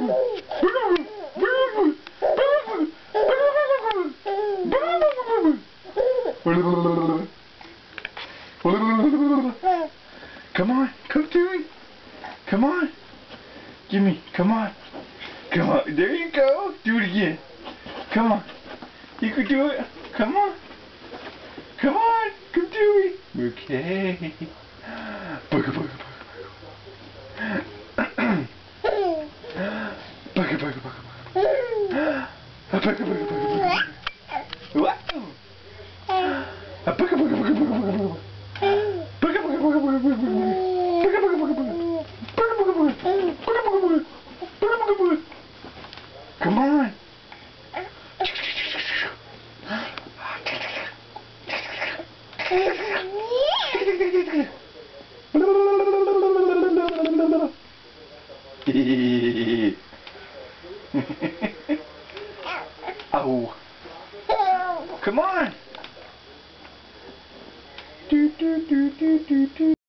Come on, come to me. Come on. Give me, come on. Come on, there you go. Do it again. Come on. You can do it. Come on. Come on, come to me. Okay. Booga, booga, booga, booga. Booga, booga, booga, booga. Booga, booga, booga, booga. Wow. Booga, booga, booga, booga, booga, booga. Booga, booga, booga, booga, booga, booga. Booga, booga, booga, booga. Booga, booga, booga. Booga, booga, booga. Booga, booga, booga. Come on. Oh. Come on. Do, do, do, do, do, do.